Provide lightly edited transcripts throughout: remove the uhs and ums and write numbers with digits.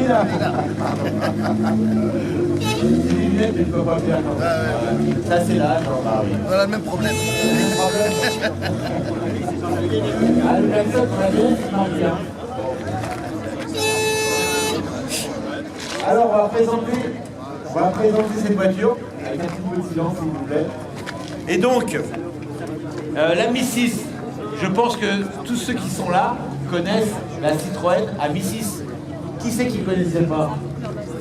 là. Les lunettes, tu ne peux pas bien quand même. Ça, c'est l'âge. On a le même problème. Ah, le Jackson, on a bien, c'est marqué. Alors, on va présenter cette voiture avec un petit peu de silence, s'il vous plaît. Et donc, la Mi6, je pense que tous ceux qui sont là connaissent la Citroën AB6. Qui c'est qui ne connaissait pas?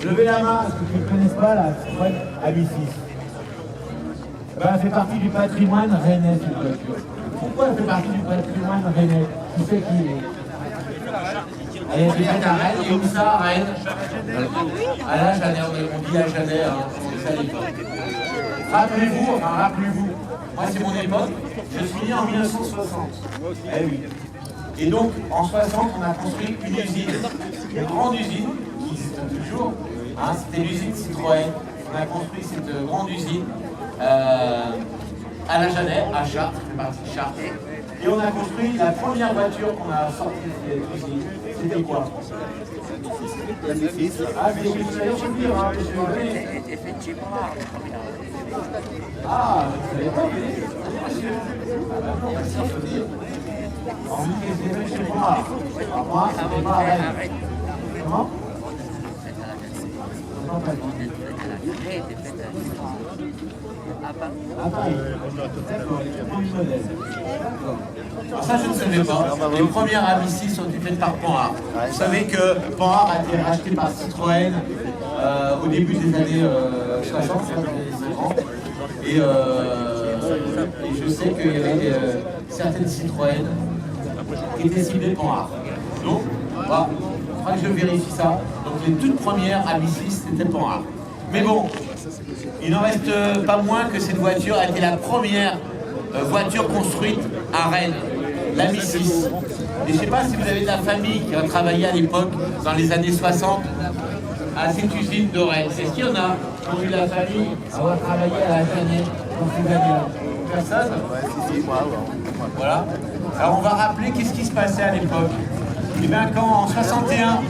Levez la main, ceux qui ne connaissent pas la Citroën AB6. Ben, elle fait partie du patrimoine rennais, cette voiture. Pourquoi elle fait partie du patrimoine rennais? Qui c'est qui est? Elle est faite à Rennes, et où ça, à Rennes? À la Jeannet, on dit à Jeannet, hein, c'est ça l'époque. Rappelez-vous, moi c'est mon époque, je suis né en 1960. Eh oui. Et donc, en 60, on a construit une usine, une grande usine, qui existe toujours, hein, c'était l'usine Citroën. On a construit cette grande usine à la Jeannet, à Chartres, ça fait partie de Chartres. Et on a construit la première voiture qu'on a sortie de cette usine. C'était quoi? La Mi6. Ah, mais vous allez revenir, hein, monsieur. Ah, vous ne savez pas, monsieur. Ah, bah non, merci, il faut dire. En plus, qu'est-ce que c'est chez moi? Alors, moi, ça n'est pas à Rennes. Comment? Non, pas du tout. Ah, Paris. D'accord, les premiers modèles. Alors ça, je ne savais pas. Les premières AB6 ont été faites par Panhard. Vous savez que Panhard a été racheté par Citroën au début des années 60, des 50. Et je sais qu'il y avait certaines Citroën qui étaient ciblées Panhard. Donc, voilà, il faudra que je vérifie ça. Donc les toutes premières AB6, c'était Panhard. Mais bon, il n'en reste pas moins que cette voiture a été la première voiture construite à Rennes, la Mi6. Et je ne sais pas si vous avez de la famille qui a travaillé à l'époque, dans les années 60, à cette usine de Rennes. Est-ce qu'il y en a qui ont eu la famille à avoir travaillé à la Jeannet dans ces années-là? Personne? Voilà. Alors on va rappeler qu'est-ce qui se passait à l'époque. Et bien quand en 61,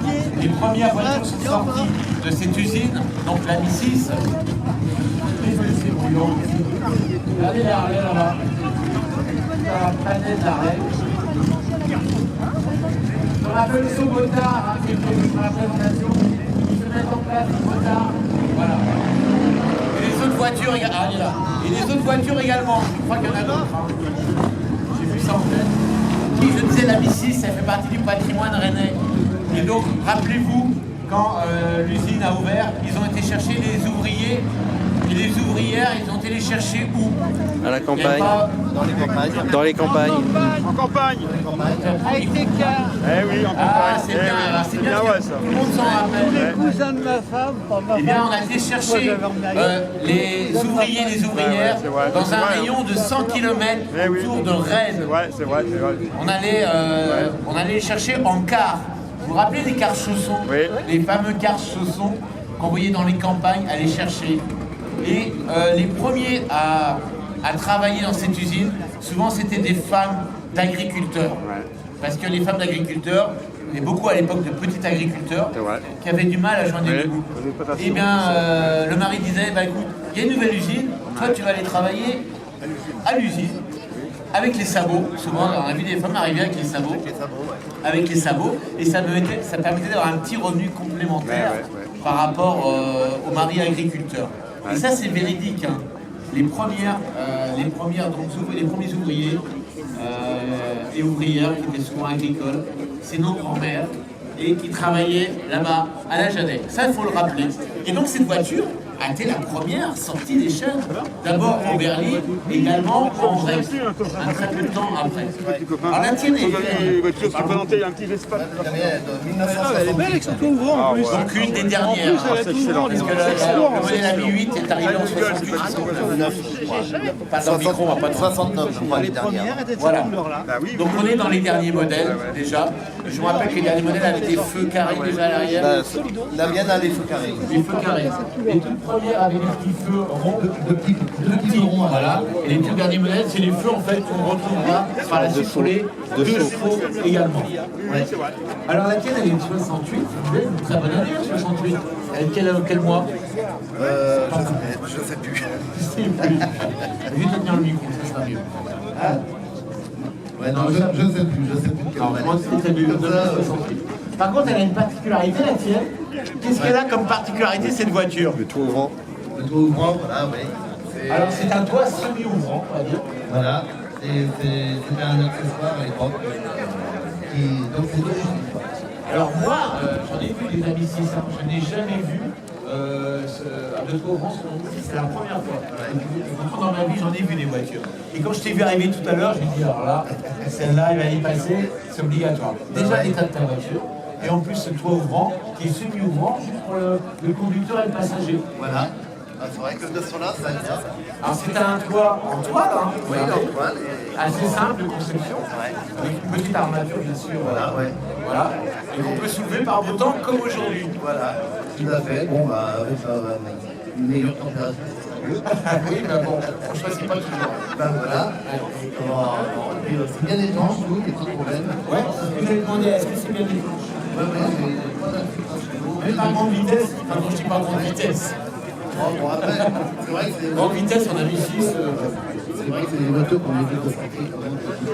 les premières voitures sont sorties de cette usine, donc la Mi6, regardez la Harley là-bas, la planète Harley. On appelle ce motard, hein, qui est prévu pour la présentation, qui se met en place le motard, voilà. Et les autres voitures, il est là. Et les autres voitures également, je crois qu'il y en a d'autres. Hein. J'ai vu ça en tête. Qui, je disais, la Mi6, ça fait partie du patrimoine rennais. Et donc, rappelez-vous, quand l'usine a ouvert, ils ont été chercher les ouvriers. Et les ouvrières, ils ont été les chercher où? À la campagne. Dans les campagnes. Dans les campagnes. En campagne. Avec des cars. Eh oui, en campagne. Ah, c'est bien, c'est bien, ouais, ça. tout le monde s'en rappelle. Les cousins de ma femme, pas ma Eh bien, femme. on a été chercher les ouvriers et les ouvrières c'est vrai. dans un C'est vrai, rayon de 100 km Eh oui. autour de Rennes. C'est vrai. On allait les chercher en cars. Vous vous rappelez des cars chaussons? Oui. Les fameux cars chaussons qu'on voyait dans les campagnes à les chercher. Et les premiers à travailler dans cette usine, souvent c'était des femmes d'agriculteurs. Parce que les femmes d'agriculteurs, et beaucoup à l'époque de petits agriculteurs, qui avaient du mal à joindre les bouts. Et bien, le mari disait, bah écoute, il y a une nouvelle usine, toi tu vas aller travailler à l'usine, avec les sabots. Souvent, on a vu des femmes arriver avec les sabots. Avec les sabots, et ça permettait d'avoir un petit revenu complémentaire par rapport au mari agriculteur. Et ça, c'est véridique. Hein. Les premiers ouvriers et ouvrières qui étaient souvent agricoles, c'est nos grands-mères et qui travaillaient là-bas à la Jeannet. Ça, il faut le rappeler. Et donc, cette voiture a été la première sortie des chaînes. D'abord en Berlin, également en Brest, un très peu de temps après. Alors, la tienne est... Les voitures qui présentaient un petit Vespa. Elle est belle avec son tour ouvrant en plus. Donc une des dernières. Elle a tout ouvrant. Parce que le modèle AB8 est arrivé en 68. Pas dans le micro, on va pas 69, je crois, les dernières. Première était de Voilà. cette couleur-là. Donc on est dans les derniers modèles déjà. Je me rappelle que les derniers modèles avaient des feux carrés déjà à l'arrière. La mienne a les feux carrés. Les feux carrés. Les toutes première avec des petits feux ronds, deux petits ronds, voilà. Et les tout derniers modèles, c'est les feux en fait qu'on retrouvera par la suite sur les deux chevaux également. Ouais. Alors la tienne, elle est de 68, c'est une très bonne année, 68. Elle est de quel mois? Je sais plus. Je sais plus. Je vais te tenir le micro, ça sera mieux. Hein? Ouais, non, je sais plus. Alors, moi, c'était de 68. Par contre, elle a une particularité, la tienne. Qu'est-ce qu'elle a comme particularité, cette voiture? Le toit ouvrant. Le toit ouvrant, voilà, oui. Alors, c'est un toit semi-ouvrant, on va dire. Voilà. C'était un accessoire à l'époque. Donc, c'est d'origine. Alors, moi, j'en ai vu des amis 600. Je n'ai jamais vu de toit ouvrant sur mon fils. C'est la première fois. Dans ma vie, j'en ai vu des voitures. Et quand je t'ai vu arriver tout à l'heure, j'ai dit, alors là, celle-là, elle va y passer, c'est obligatoire. Déjà, l'état de ta voiture. Et en plus, ce toit ouvrant, qui est semi-ouvrant, juste pour le conducteur et le passager. Voilà. Ah, c'est vrai que de ce là, ça bien. Alors, c'est un toit en toile, hein, Oui, en toile. assez simple de conception, avec une petite armature, bien sûr. Voilà, ouais. Voilà. Et qu'on peut soulever par beau temps, comme aujourd'hui. Voilà. Tout à fait. Bon, bah, avec une meilleure température. Oui, mais bon, on ne choisit pas toujours. Ben voilà. C'est bien étanche, tout, il n'y a pas de problème. Ouais, vous avez demandé, est-ce que c'est bien étanche? Ouais, j'ai pas d'infiltration. Mais pas grande vitesse, pardon, je dis pas grande vitesse. Bon, après, c'est vrai que c'est. Grande vitesse, on a mis 6. C'est vrai que c'est des voitures qu'on évite de sortir quand même un petit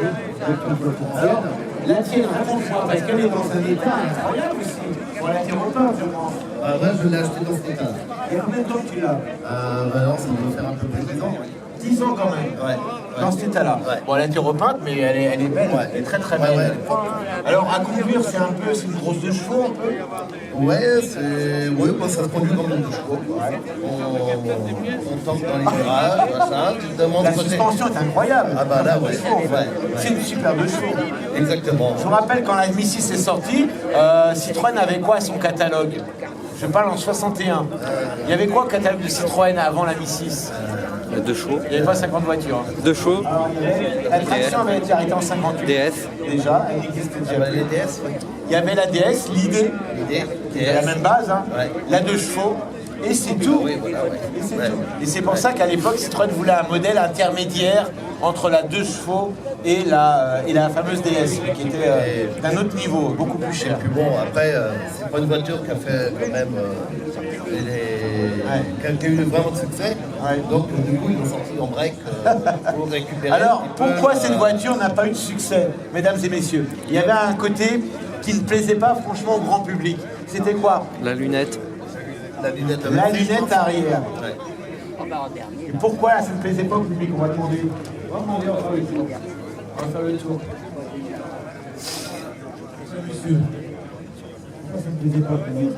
peu. Alors, la tienne, raconte-moi, parce qu'elle est dans un état incroyable aussi. On l'a tiré pas, je crois. Moi, je l'ai acheté dans cet état. Et combien de temps que tu l'as? Non, ça doit faire un peu plus de 10 ans. 10 ans quand même. Ouais. Dans cet état-là. Ouais. Bon, elle a été repeinte, mais elle est belle. Ouais. Elle est très très belle. Ouais. Alors, à conduire, c'est une grosse de chevaux un peu. Ouais, bon, ça se conduit comme une de chevaux. On tombe dans les virages, machin. Tu te demandes La côté- suspension est incroyable. Ah bah là, ouais. C'est une super de chevaux. Exactement. Je vous rappelle, quand la Mi 6 est sortie, Citroën avait quoi à son catalogue? Je parle en 61. Il y avait quoi au catalogue de Citroën avant la Mi 6? 2 chevaux. Il n'y avait pas 50 voitures. 2 chevaux. Alors, la traction avait été arrêtée en 58. DS. Déjà, elle existait déjà. Les DS, oui. Il y avait la DS, l'idée, L'idée. qui est la même base, hein. Ouais. La 2 chevaux, et c'est tout. Oui, voilà, ouais. Et c'est Ouais. tout. Et c'est pour ça qu'à l'époque, Citroën voulait un modèle intermédiaire entre la 2 chevaux et la fameuse DS, qui était d'un autre niveau, beaucoup plus cher. Puis bon, après, c'est pas une voiture qui a fait quand même. Qui a eu vraiment de succès. Ouais. Donc, du coup, ils ont sorti en break pour récupérer. Alors, un petit peu, pourquoi cette voiture n'a pas eu de succès, mesdames et messieurs? Il y avait un côté qui ne plaisait pas franchement au grand public. C'était quoi? La lunette. La lunette La lunette arrière. Ouais. Et pourquoi ça ne plaisait pas au public? On va demander. On va demander, on va faire le tour. On va faire le tour. Monsieur, pourquoi ça ne plaisait pas au public?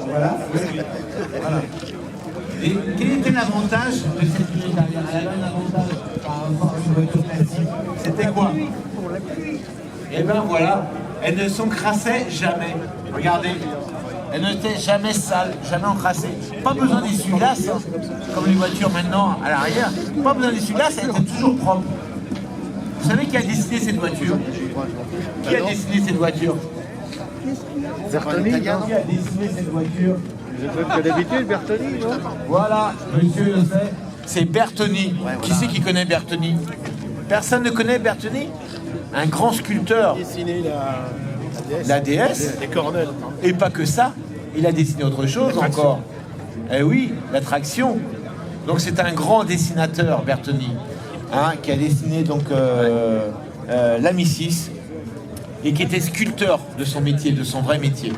Voilà. Voilà. Et quel était l'avantage de cette lunette arrière? Elle avait un avantage par rapport à une voiture classique. C'était quoi? Et bien voilà, elle ne s'encrassait jamais. Regardez, elle n'était jamais sale, jamais encrassée. Pas besoin d'essuie-glace, hein, comme les voitures maintenant à l'arrière. Pas besoin d'essuie-glace, elle était toujours propre. Vous savez qui a dessiné cette voiture? Qui a dessiné cette voiture? Bertoni, Qui a dessiné cette voiture? que d'habitude, Bertoni, non? Voilà, monsieur le sait, c'est Bertoni. Qui c'est qui connaît Bertoni? Personne ne connaît Bertoni? Un grand sculpteur. Dessiner La DS. les cornets. Et pas que ça, il a dessiné autre chose encore. Eh oui, la traction. Donc c'est un grand dessinateur, Bertoni, hein, qui a dessiné donc la Mi 6 et qui était sculpteur de son métier, de son vrai métier.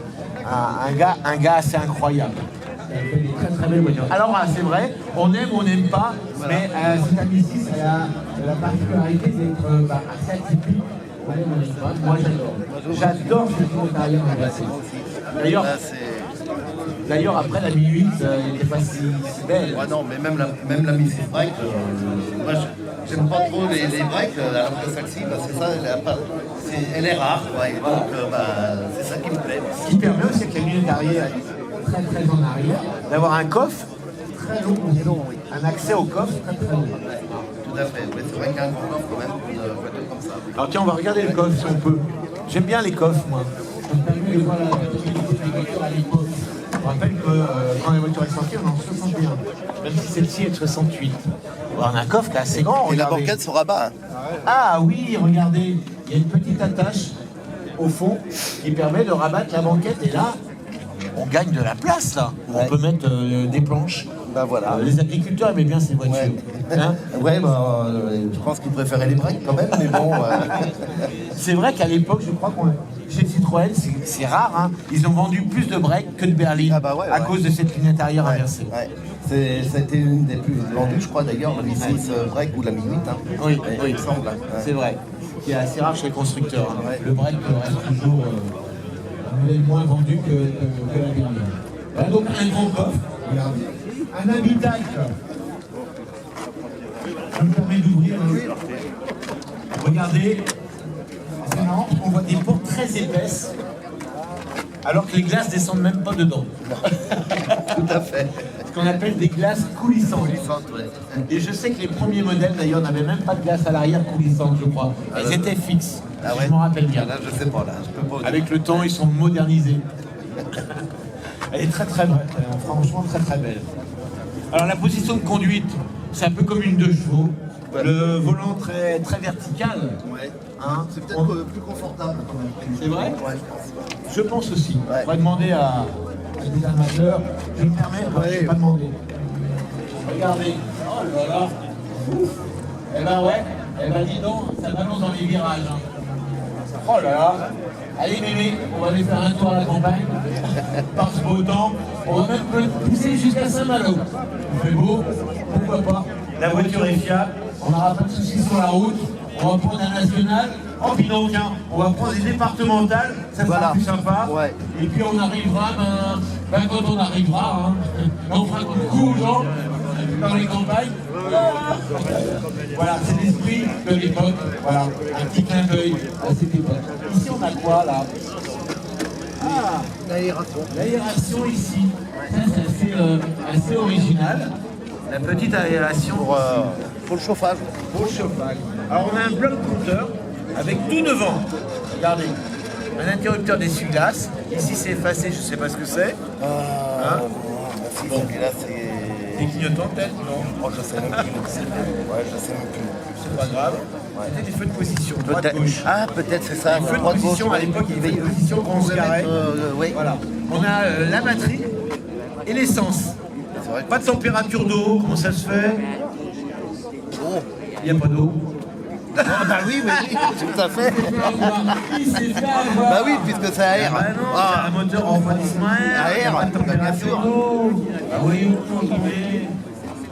Un gars assez incroyable. Très très belle voiture. Alors c'est vrai, on aime ou on n'aime pas, mais cette Mi 6 elle a la particularité d'être assez atypique. Moi j'adore. J'adore ce type de carrière en glacé. D'ailleurs, après la Mi 8, elle n'était pas si belle. Ouais, non, mais même la Mi 6 break, moi j'aime pas trop les breaks alors que celle-ci, parce que ça, elle est rare, quoi. Et donc, c'est ça qui me plaît. Ce qui permet aussi avec la lunette arrière, très très en arrière, d'avoir un coffre très long, un accès au coffre très très long. Tout à fait, mais c'est vrai qu'il y a un gros coffre quand même pour une voiture comme ça. Alors tiens, on va regarder le coffre si on peut. J'aime bien les coffres, moi. ça permet de voir la durabilité des voitures à l'époque. Je rappelle que quand la voiture est sortie, on est en 61, même si celle-ci est de 68. On a un coffre qui est assez grand. Et la regardez. banquette se rabat. Ah oui, regardez, il y a une petite attache au fond qui permet de rabattre la banquette. Et là, on gagne de la place là. Ouais. On peut mettre des planches. Bah voilà. Les agriculteurs aimaient bien ces voitures. Ouais, Hein. ouais bah, je pense qu'ils préféraient les breaks quand même, mais bon. C'est vrai qu'à l'époque, je crois qu'on chez Citroën, c'est rare, hein, ils ont vendu plus de breaks que de berlines Ah bah ouais, à ouais. cause de cette lunette arrière Ouais, inversée. ouais. C'était une des plus vendues, je crois d'ailleurs, la Mi 6 break ou la Mi 8. Hein. Oui, Ouais, oui, il me semble. Ouais. c'est vrai. Qui est assez rare chez les constructeurs. Hein. Ouais. Le break reste toujours un modèle moins vendu que la berline. Voilà donc un grand coffre, regardez. Un habitacle. Je me permets d'ouvrir. Regardez. C'est marrant, on voit des portes très épaisses, alors que les glaces descendent même pas dedans. Tout à fait. Ce qu'on appelle des glaces coulissantes. Ouais. Et je sais que les premiers modèles, d'ailleurs, n'avaient même pas de glace à l'arrière coulissante, je crois. Elles étaient fixes. Ah si ouais. Je m'en rappelle bien. Là, je sais pas, là, je peux pas vous dire. Avec le temps, ils sont modernisés. Elle est très très belle, franchement très très belle. Alors la position de conduite, c'est un peu comme une 2 chevaux. Le volant très, très vertical. Ouais. Hein. C'est peut-être plus confortable quand même. C'est vrai? Ouais. Je pense aussi. Ouais. On va demander à des amateurs. Je me permets, je ne vais pas demander. Regardez. Oh là là. Ouf. Eh ben ouais. Eh ben dis donc, ça balance dans les virages. Hein. Oh là là. Allez mémé, on va aller faire un tour à la campagne. Par ce beau temps. On va même pousser jusqu'à Saint-Malo. Il fait beau, pourquoi pas. La voiture est fiable. On n'aura pas de soucis sur la route. On va prendre un national. Oh, puis non, tiens, on va prendre des départementales, ça sera Voilà. plus sympa. Ouais. Et puis on arrivera, quand on arrivera, hein, on fera un coup aux gens dans les campagnes. Voilà, c'est l'esprit de l'époque. Voilà, un petit clin d'œil à cette époque. Ici, on a quoi là? Ah, L'aération. l'aération ici. Ça, c'est assez original. La petite aération. Pour le chauffage. Pour le chauffage. Alors on a un bloc compteur avec tout devant. Regardez. Un interrupteur d'essuie-glace. Ici c'est effacé, je ne sais pas ce que c'est. Hein? Bon, et là, c'est. Des clignotants peut-être, non? Oh, je sais même plus. Ouais, je sais même plus. C'est pas grave. C'était des feux de position, droite Peut-être. gauche. Ah, peut-être c'est ça. Les feux de droite, position gauche, à l'époque, il y avait oui. des positions quand on se garait. Oui. Voilà. On a la batterie et l'essence. C'est vrai. Pas de température d'eau, comment ça se fait? Oh. Il n'y a pas d'eau. Ah, bah oui, tout à fait. Il s'est fait avoir. Bah oui, puisque c'est air. Ah bah non, c'est un moteur en refroidissement À air, pas de bah, bien température sûr. d'eau. Ah oui, vous trouvez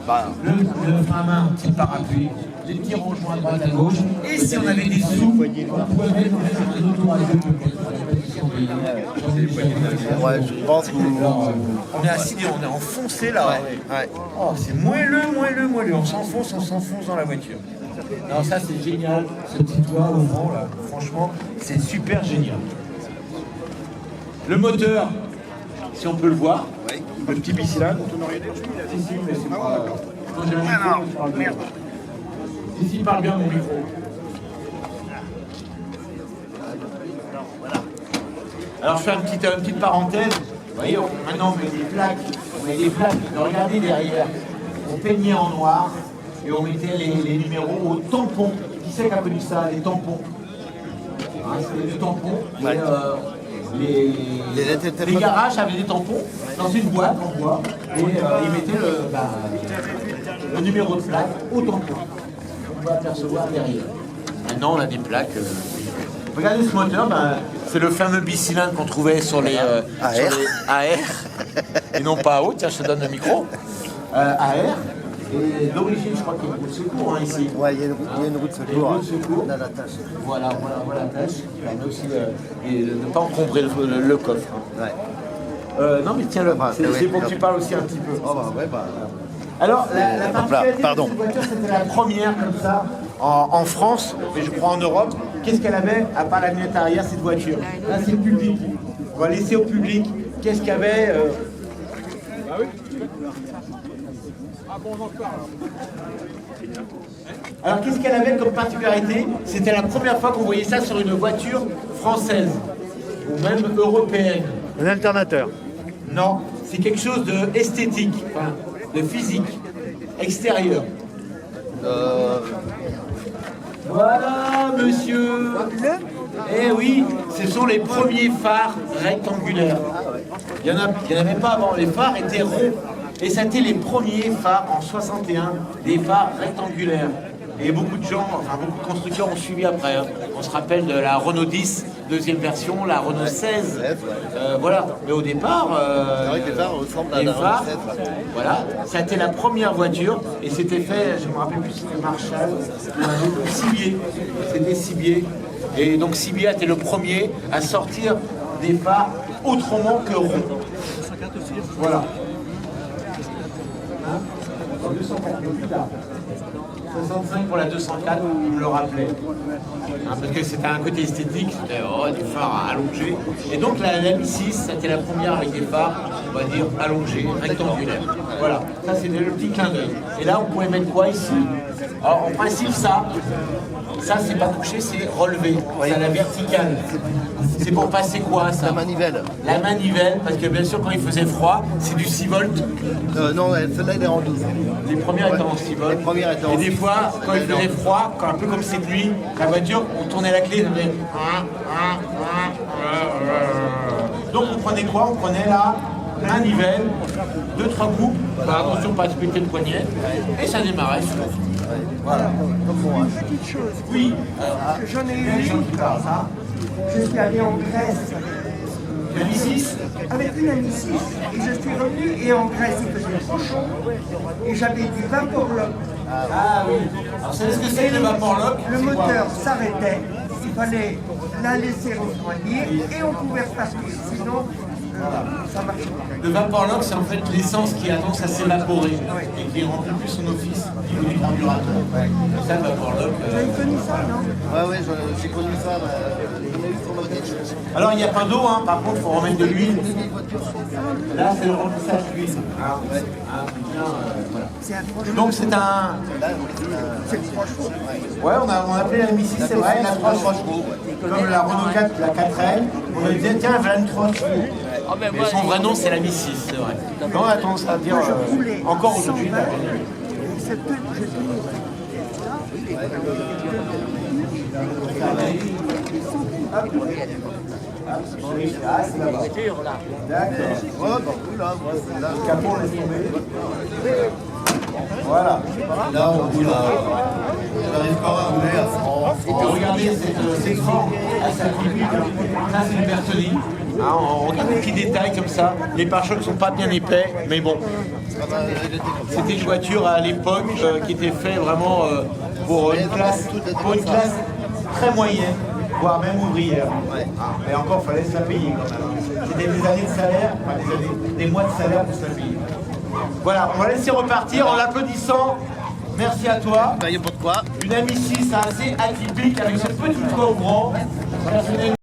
Bah, le frein à main, petit parapluie, les petits rangements à droite à gauche. Et si on avait des sous, on pouvait mettre un autoradio ouais, je pense que. On est assis, on est enfoncé là. Ouais. Oh, c'est moelleux. On s'enfonce dans la voiture. Non, ça c'est génial, ce petit toit au vent là. Franchement, c'est super génial. Le moteur, si on peut le voir, le petit bicylindre. Si, mais c'est pas. Moi j'ai un micro, je parle bien. Ici, il parle bien mon micro. Alors je fais une petite parenthèse. Vous voyez, maintenant on met des plaques. Regardez derrière. On peignait en noir et on mettait les numéros au tampon. Qui c'est qui a connu ça, les tampons? Hein, c'était des tampons. Ouais. Et, les garages avaient des tampons dans une boîte en bois et ils mettaient le numéro de plaque au tampon. On peut apercevoir derrière. Maintenant on a des plaques. Regardez ce moteur, c'est le fameux bicylindre qu'on trouvait sur les AR. Et non pas à eau, tiens je te donne le micro. AR. Et d'origine, je crois qu'il y a une roue de secours ici. Ouais, il y a une roue de secours. Il y a une roue de secours. Dans la tâche. Voilà la tâche. Qui permet aussi de ne pas encombrer le coffre. Hein. Ouais. Non mais tiens-le, c'est oui, pour que tu parles aussi un petit peu. Oh bah ouais, bah. Alors, la particularité pardon. de cette voiture, c'était la première comme ça en France, mais je crois en Europe. Qu'est-ce qu'elle avait, à part la lunette arrière, cette voiture? Là, c'est le public. On va laisser au public. Qu'est-ce qu'il y avait Alors, qu'est-ce qu'elle avait comme particularité? C'était la première fois qu'on voyait ça sur une voiture française. ou même européenne. Un alternateur. Non, c'est quelque chose de esthétique, enfin, de physique, extérieur. Voilà, monsieur. Eh oui, ce sont les premiers phares rectangulaires. Il n'y en avait pas avant, les phares étaient ronds. Et c'était les premiers phares en 61, des phares rectangulaires. Et beaucoup de gens, enfin beaucoup de constructeurs ont suivi après. Hein. On se rappelle de la Renault 10, deuxième version, la Renault 16. Voilà. Mais au départ, C'est vrai que les phares ressemblent à les la phares, Renault 7. voilà, ça a été la première voiture et c'était fait, je me rappelle plus si c'était Marshall ou un autre, Cibier. C'était Cibier. Et donc Cibier a été le premier à sortir des phares autrement que ronds. Voilà. Hein, 204, mais plus tard. 65 pour la 204, il me le rappelait. Hein, parce que c'était un côté esthétique, c'était des phares allongés. Et donc la Mi6, c'était la première avec des phares, on va dire, allongés, rectangulaires. Voilà, ça c'était le petit clin d'œil. Et là, on pouvait mettre quoi ici? Alors, en principe, ça c'est pas touché, c'est relevé. C'est à la verticale. C'est pour passer quoi, ça? La manivelle. La manivelle, parce que bien sûr, quand il faisait froid, c'est du 6 volts. Non, celle-là, elle est en 12. Les premières étaient en 6 volts. Les premières étaient en Et des 6. fois, quand il faisait froid, un peu comme cette nuit, la voiture, on tournait la clé, ça faisait... Donc on prenait quoi? On prenait la manivelle, 2-3 coups, attention pas de péter le poignet, et ça démarrait. Voilà. Une petite chose, Oui, j'en ai il y a des eu gens une. qui parlent ça. Je suis allé en Grèce La Mi6, avec une amie 6 et je suis revenu et en Grèce il faisait trop chaud et j'avais du vaporlock. ah oui. Alors vous savez ce que c'est le Vaporlock? Le C'est quoi? moteur s'arrêtait, il fallait la laisser refroidir et on pouvait repartir, sinon ça marchait pas. Le Vaporlock, c'est en fait l'essence qui a tendance à s'évaporer et qui ne remplit plus son office au niveau du carburateur. C'est ça le Vaporlock. Vous avez connu ça, non? Ouais, j'ai connu ça. J'en ai eu sur l'audition. Alors il n'y a pas d'eau, hein. Par contre il faut remettre de l'huile. Là c'est le remplissage d'huile. Ah, ouais. Ah, bien, voilà. C'est accrocheur. Donc c'est un... C'est le 3 chevaux. Ouais, on appelait la Mi6, c'est vrai, la 3 chevaux. Comme la Renault 4, la 4L, on lui disait tiens, voilà une 3 chevaux. Mais son vrai nom c'est la Mi6, c'est vrai. Non, on a tendance à dire Je roulais encore aujourd'hui. 120, c'est peu que j'ai payé. Ah, c'est là-bas. D'accord. Ouais, bah, oui, là, moi, c'est là. Le capot, on laisse tomber. Voilà. Là, on roule à. J'arrive pas à rouler à 100. Et puis regardez cette forme, ah, ça pique. Ça c'est le Bertoni. Hein, on regarde les petits détails comme ça. Les pare-chocs sont pas bien épais, mais bon. C'était une voiture à l'époque qui était faite vraiment pour une classe très moyenne, voire même ouvrière. Ah, et encore, il fallait se la payer quand même. C'était des années de salaire, enfin des mois de salaire pour se la payer. Voilà, on va laisser repartir en l'applaudissant. Merci à toi. Il n'y a pas de quoi. Une amie 6 assez atypique avec cette petite voix au grand. Personnellement,